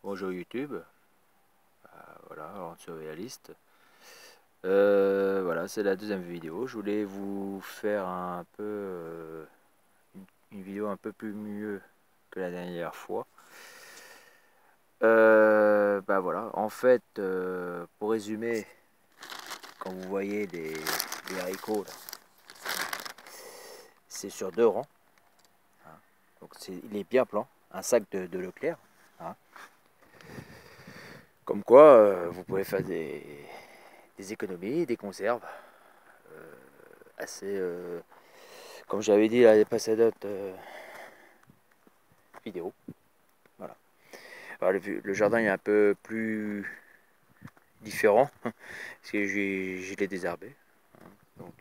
Bonjour YouTube, voilà, en surréaliste. Voilà, c'est la deuxième vidéo. Je voulais vous faire une vidéo un peu plus mieux que la dernière fois. Voilà, en fait, pour résumer, quand vous voyez des haricots, c'est sur 2 rangs. Hein. Donc il est bien plan, un sac de Leclerc. Hein. Comme quoi, vous pouvez faire des économies, des conserves assez, comme j'avais dit à les précédentes vidéos. Voilà. Alors, le jardin est un peu plus différent parce que je l'ai désherbé. Donc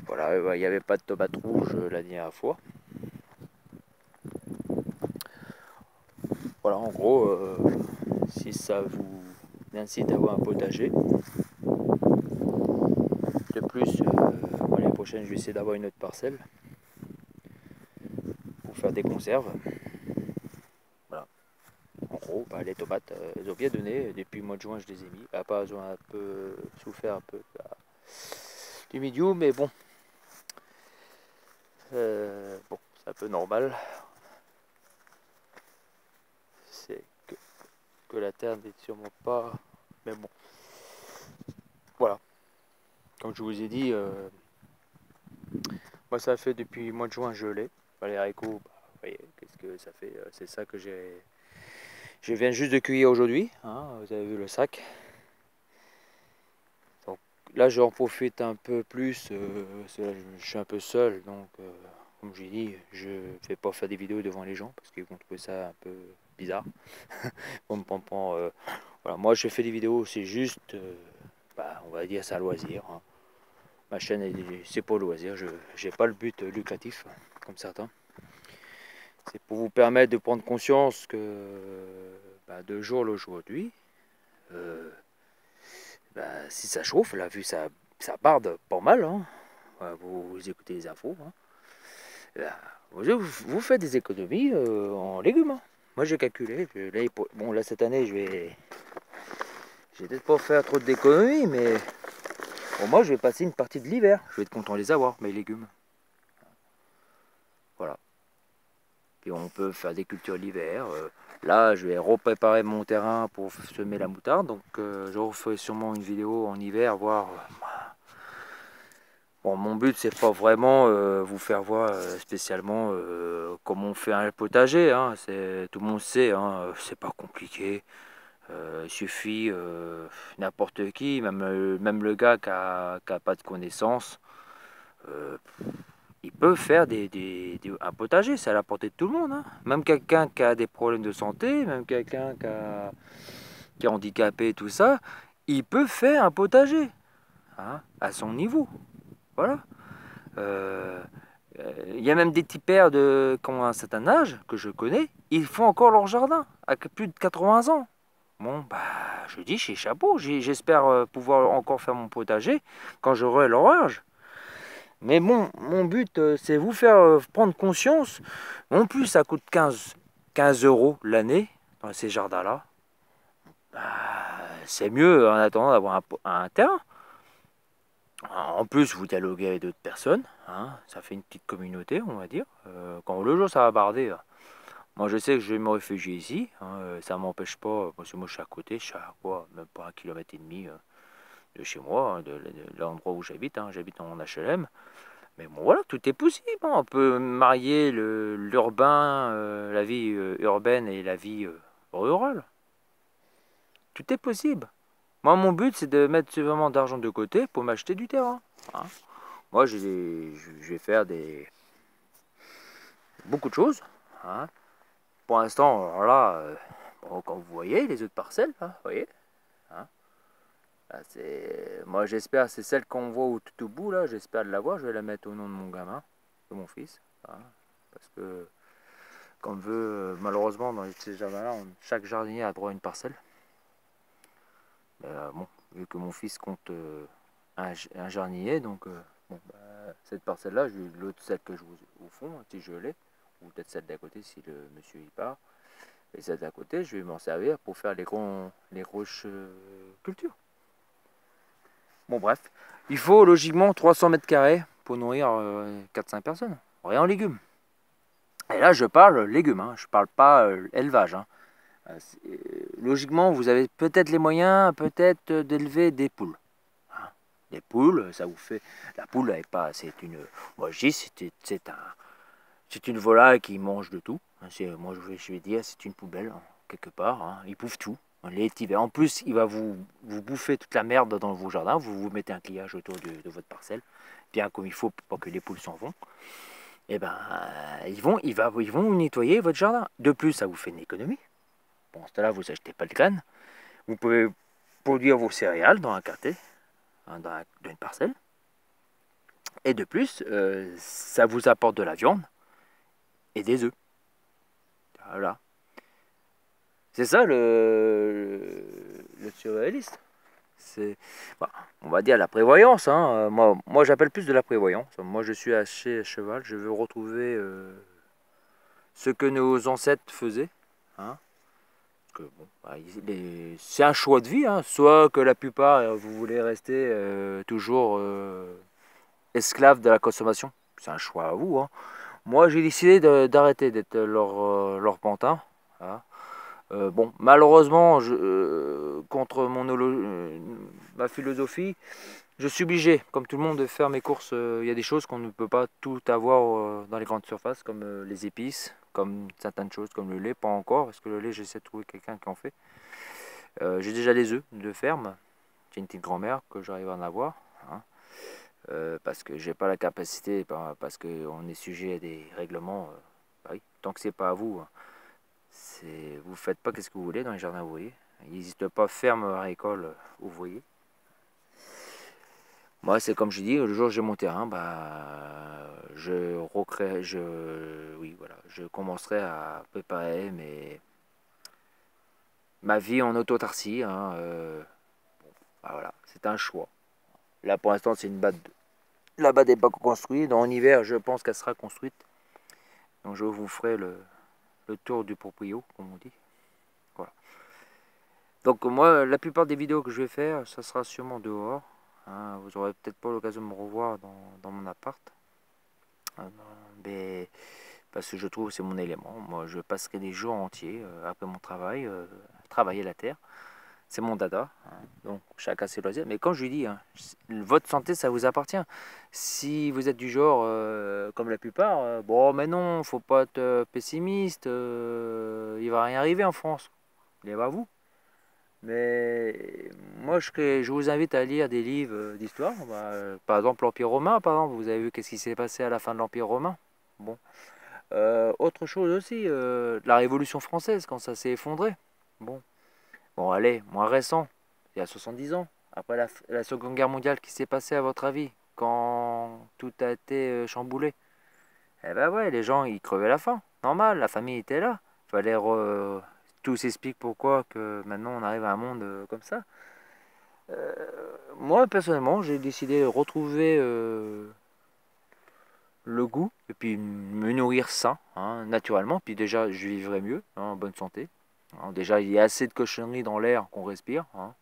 voilà, il n'y avait pas de tomates rouges la dernière fois. Voilà, en gros, si ça vous incite à avoir un potager, de plus, l'année prochaine, je vais essayer d'avoir une autre parcelle pour faire des conserves. Voilà. En gros, les tomates, elles ont bien donné. Depuis le mois de juin, je les ai mis. À part, elles ont un peu souffert un peu du milieu, mais bon. Bon, c'est un peu normal. C'est que la terre n'est sûrement pas... Mais bon. Voilà. Comme je vous ai dit, moi ça fait depuis le mois de juin, je l'ai. Les haricots, vous voyez, qu'est-ce que ça fait? C'est ça que j'ai... Je viens juste de cueillir aujourd'hui. Hein, vous avez vu le sac. Donc là, j'en profite un peu plus. Je suis un peu seul, donc comme j'ai dit, je ne vais pas faire des vidéos devant les gens parce qu'ils vont trouver ça un peu bizarre. Voilà, moi, je fais des vidéos, c'est juste, on va dire, ça à loisir. Hein. Ma chaîne, c'est pour loisir. Je n'ai pas le but lucratif, comme certains. C'est pour vous permettre de prendre conscience que de jour aujourd'hui, si ça chauffe, la vue ça barde pas mal. Hein. Vous écoutez les infos. Hein. Vous faites des économies en légumes. Hein. Moi j'ai calculé. Bon là cette année je vais peut-être pas faire trop d'économies, mais pour moi je vais passer une partie de l'hiver. Je vais être content de les avoir, mes légumes. Voilà. Puis on peut faire des cultures l'hiver. Là, je vais repréparer mon terrain pour semer la moutarde. Donc, je referai sûrement une vidéo en hiver, voir. Bon, mon but, c'est pas vraiment vous faire voir spécialement comment on fait un potager. Hein. Tout le monde sait, hein, c'est pas compliqué. Il suffit n'importe qui, même le gars qui a pas de connaissances. Il peut faire un potager, c'est à la portée de tout le monde. Hein. Même quelqu'un qui a des problèmes de santé, même quelqu'un qui est handicapé, tout ça, il peut faire un potager hein, à son niveau. Voilà. Il y a même des petits pères qui ont un certain âge, que je connais, ils font encore leur jardin à plus de 80 ans. Bon, je dis chez chapeau, j'espère pouvoir encore faire mon potager quand j'aurai leur âge. Mais bon, mon but, c'est vous faire prendre conscience. En plus, ça coûte 15 € l'année dans ces jardins-là. C'est mieux en attendant d'avoir un terrain. En plus, vous dialoguez avec d'autres personnes. Hein, ça fait une petite communauté, on va dire. Quand le jour, ça va barder. Moi, je sais que je vais me réfugier ici. Hein, ça ne m'empêche pas, parce que moi, je suis à côté. Je suis à quoi, même pas 1,5 km de chez moi, hein, de l'endroit où j'habite. Hein, j'habite en HLM. Mais bon, voilà, tout est possible. Hein. On peut marier l'urbain, la vie urbaine et la vie rurale. Tout est possible. Moi, mon but, c'est de mettre suffisamment d'argent de côté pour m'acheter du terrain. Hein. Moi, je vais faire beaucoup de choses. Hein. Pour l'instant, alors là, comme vous voyez, les autres parcelles, hein, vous voyez. Hein. Là, moi, j'espère, c'est celle qu'on voit tout au bout, là. J'espère de l'avoir. Je vais la mettre au nom de mon gamin, de mon fils. Hein. Parce que qu'on veut, malheureusement, dans ces jardins-là, chaque jardinier a droit à une parcelle. Mais bon, vu que mon fils compte un jardinier, donc cette parcelle-là, l'autre, celle que je vous fond, si je l'ai, ou peut-être celle d'à côté si le monsieur y part, Et cette à côté, je vais m'en servir pour faire les grosses cultures. Bon bref, il faut logiquement 300 mètres carrés pour nourrir 4-5 personnes. Rien en légumes. Et là, je parle légumes, hein, je parle pas élevage. Hein. Logiquement, vous avez peut-être les moyens, peut-être d'élever des poules. Hein. Des poules, ça vous fait. La poule, elle est pas. C'est une. Moi, je dis, c'est une volaille qui mange de tout. Moi, je vais dire, c'est une poubelle, hein, quelque part. Hein. Il bouffe tout. L'étiver. En plus, il va vous bouffer toute la merde dans vos jardins. Vous mettez un grillage autour de votre parcelle, bien comme il faut pour pas que les poules s'en vont. Et ben, ils vont nettoyer votre jardin. De plus, ça vous fait une économie. Bon, là, vous achetez pas de graines. Vous pouvez produire vos céréales dans un quartier, hein, dans une parcelle. Et de plus, ça vous apporte de la viande et des œufs. Voilà. C'est ça le surréaliste. C'est, bah, on va dire la prévoyance. Hein. Moi j'appelle plus de la prévoyance. Moi, je suis assez à cheval. Je veux retrouver ce que nos ancêtres faisaient. Hein. Que, bon, bah, c'est un choix de vie. Hein. Soit que la plupart, vous voulez rester toujours esclave de la consommation. C'est un choix à vous. Hein. Moi, j'ai décidé d'arrêter d'être leur pantin. Hein. Bon, malheureusement, contre ma philosophie, je suis obligé, comme tout le monde, de faire mes courses. Il y a des choses qu'on ne peut pas tout avoir dans les grandes surfaces, comme les épices, comme certaines choses, comme le lait, pas encore, parce que le lait, j'essaie de trouver quelqu'un qui en fait. J'ai déjà les œufs de ferme. J'ai une petite grand-mère que j'arrive à en avoir. Hein. Parce que j'ai pas la capacité, parce qu'on est sujet à des règlements. Bah oui, tant que c'est pas à vous. Hein. Vous faites pas ce que vous voulez dans les jardins ouvriers. Il n'existe pas ferme agricole ouvrier. Moi, c'est comme je dis, le jour où j'ai mon terrain, bah, oui, voilà, je commencerai à préparer ma vie en autarcie. Hein, bah, voilà, c'est un choix. Là, pour l'instant, c'est une batte. La batte n'est pas construite. En hiver, je pense qu'elle sera construite. Donc, je vous ferai le tour du proprio, comme on dit. Voilà. Donc moi, la plupart des vidéos que je vais faire, ça sera sûrement dehors. Hein. Vous aurez peut-être pas l'occasion de me revoir dans mon appart. Mais, parce que je trouve que c'est mon élément. Moi, je passerai des jours entiers après mon travail, travailler la terre. C'est mon dada. Hein. Donc chacun ses loisirs. Mais quand je lui dis, hein, votre santé, ça vous appartient. Si vous êtes du genre, comme la plupart, bon, mais non, faut pas être pessimiste. Il va rien arriver en France. Mais à vous. Mais moi, je vous invite à lire des livres d'histoire. Bah, par exemple, l'Empire romain, par exemple. Vous avez vu qu'est-ce qui s'est passé à la fin de l'Empire romain. Bon. Autre chose aussi, la Révolution française, quand ça s'est effondré. Bon. Bon, allez, moins récent, il y a 70 ans. Après la Seconde Guerre mondiale, qui s'est passé à votre avis, quand tout a été chamboulé? Eh ben ouais, les gens, ils crevaient la faim. Normal, la famille était là. Fallait tout s'explique pourquoi que maintenant on arrive à un monde comme ça. Moi, personnellement, j'ai décidé de retrouver le goût et puis me nourrir sain, hein, naturellement. Puis déjà, je vivrai mieux, hein, en bonne santé. Hein, déjà, il y a assez de cochonneries dans l'air qu'on respire. Hein.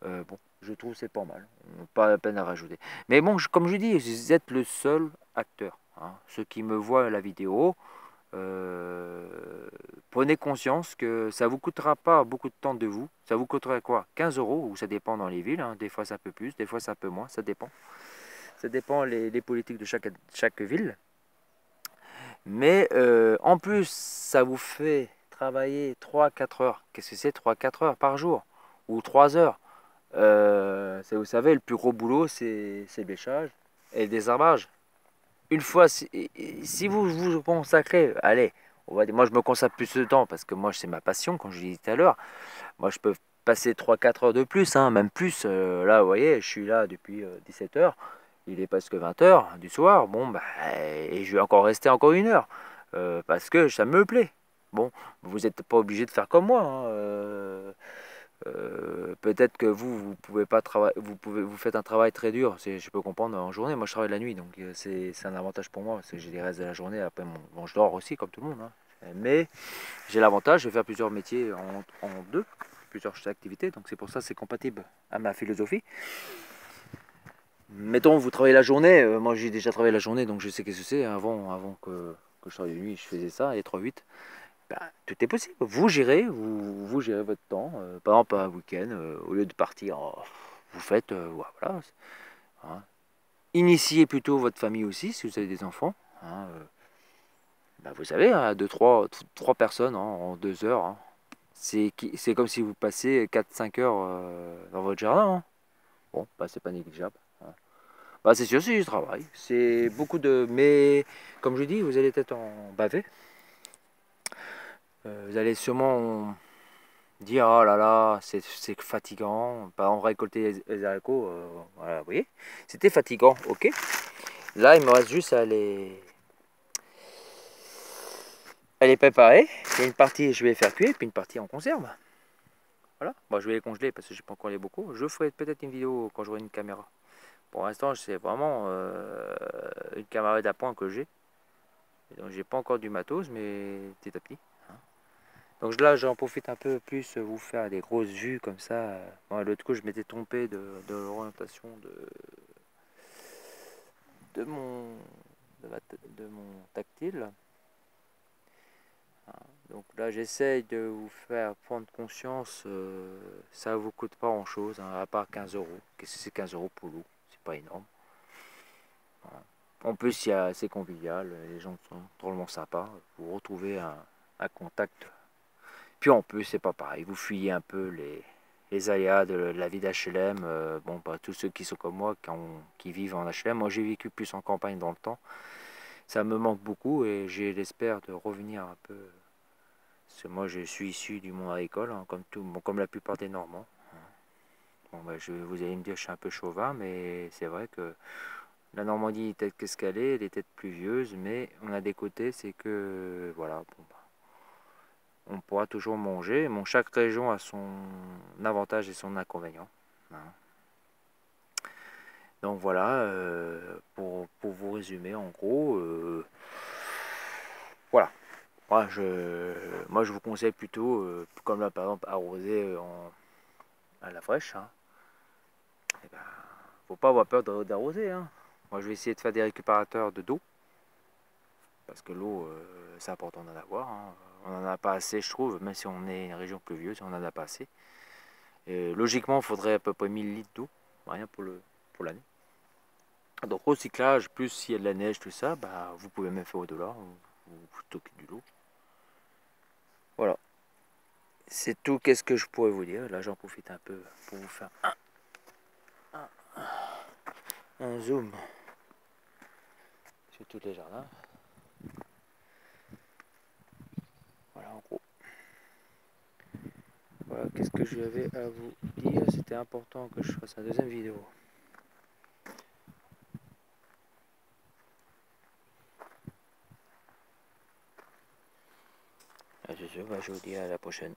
Bon, je trouve que c'est pas mal. Pas la peine à rajouter. Mais bon, comme je dis, vous êtes le seul acteur. Hein. Ceux qui me voient à la vidéo, prenez conscience que ça vous coûtera pas beaucoup de temps de vous. Ça vous coûterait quoi? 15 euros, ou ça dépend dans les villes. Hein. Des fois ça peut plus, des fois ça peut moins, ça dépend. Ça dépend les politiques de chaque ville. Mais en plus, ça vous fait travailler 3-4 heures. Qu'est-ce que c'est 3-4 heures par jour? Ou 3 heures. Vous savez, le plus gros boulot, c'est le bêchage et le désherbage. Une fois, si vous vous consacrez, allez, on va dire, moi je me consacre plus de temps parce que moi c'est ma passion, comme je l'ai dit tout à l'heure. Moi je peux passer 3-4 heures de plus, hein, même plus. Là, vous voyez, je suis là depuis 17 heures. Il est presque 20 heures du soir. Bon, bah, et je vais encore rester encore 1 heure parce que ça me plaît. Bon, vous n'êtes pas obligé de faire comme moi. Hein, peut-être que vous pouvez pas travailler, vous faites un travail très dur, je peux comprendre en journée. Moi, je travaille la nuit, donc c'est un avantage pour moi parce que j'ai les restes de la journée. Après, bon, je dors aussi comme tout le monde. Hein. Mais j'ai l'avantage de faire plusieurs métiers en deux, plusieurs activités, donc c'est pour ça que c'est compatible à ma philosophie. Mettons, vous travaillez la journée, moi j'ai déjà travaillé la journée, donc je sais ce que c'est. Avant que je travaille de nuit, je faisais ça, les 3-8. Ben, tout est possible. Vous gérez votre temps. Par exemple, un week-end, au lieu de partir, vous faites, voilà. Hein. Initiez plutôt votre famille aussi, si vous avez des enfants. Hein, ben, vous savez, hein, trois personnes hein, en 2 heures. Hein. C'est comme si vous passez 4-5 heures dans votre jardin. Hein. Bon, bah, c'est pas négligeable. Hein. Bah, c'est sûr, c'est du travail. C'est beaucoup de. Mais comme je dis, vous allez peut-être en baver. Vous allez sûrement dire oh là là, c'est fatigant. Par exemple, récolter les haricots, voilà, vous voyez, c'était fatigant, ok. Là, il me reste juste à les préparer. Il y a une partie, je vais les faire cuire, puis une partie en conserve. Voilà, bon, je vais les congeler parce que j'ai pas encore les bocaux. Je ferai peut-être une vidéo quand j'aurai une caméra. Pour l'instant, c'est vraiment une caméra d'appoint que j'ai. Donc, j'ai pas encore du matos, mais petit à petit. Hein. Donc là, j'en profite un peu plus vous faire des grosses vues comme ça. Bon, l'autre coup, je m'étais trompé de l'orientation de mon, de mon tactile. Donc là, j'essaye de vous faire prendre conscience. Ça ne vous coûte pas grand chose, hein, à part 15 euros. Qu'est-ce que c'est 15 euros pour l'eau? C'est pas énorme. Voilà. En plus, c'est convivial. Les gens sont drôlement sympas. Vous retrouvez un contact. Puis en plus, c'est pas pareil. Vous fuyez un peu les aléas de la vie d'HLM. Bon, bah, tous ceux qui sont comme moi, qui vivent en HLM. Moi, j'ai vécu plus en campagne dans le temps. Ça me manque beaucoup et j'ai l'espère de revenir un peu. Parce que moi, je suis issu du monde agricole, hein, comme la plupart des Normands. Bon, bah, vous allez me dire que je suis un peu chauvin, mais c'est vrai que la Normandie est peut-être qu'est-ce qu'elle est, elle est peut-être pluvieuse, mais on a des côtés, c'est que voilà, bon, bah, on pourra toujours manger. Bon, chaque région a son avantage et son inconvénient. Hein. Donc voilà, pour vous résumer, en gros, voilà. Moi, je vous conseille plutôt, comme là par exemple, arroser à la fraîche. Hein. Eh ben, faut pas avoir peur d'arroser. Hein. Moi, je vais essayer de faire des récupérateurs d'eau. Parce que l'eau, c'est important d'en avoir. Hein. On n'en a pas assez, je trouve, même si on est une région pluvieuse, on n'en a pas assez. Et logiquement, il faudrait à peu près 1000 litres d'eau, rien pour l'année. Donc recyclage, plus s'il y a de la neige, tout ça, bah, vous pouvez même faire au-delà, vous stockez de l'eau. Voilà, c'est tout. Qu'est-ce que je pourrais vous dire? Là, j'en profite un peu pour vous faire un zoom sur tous les jardins. Voilà, en gros. Voilà, qu'est-ce que j'avais à vous dire? C'était important que je fasse une deuxième vidéo. Je vous dis à la prochaine.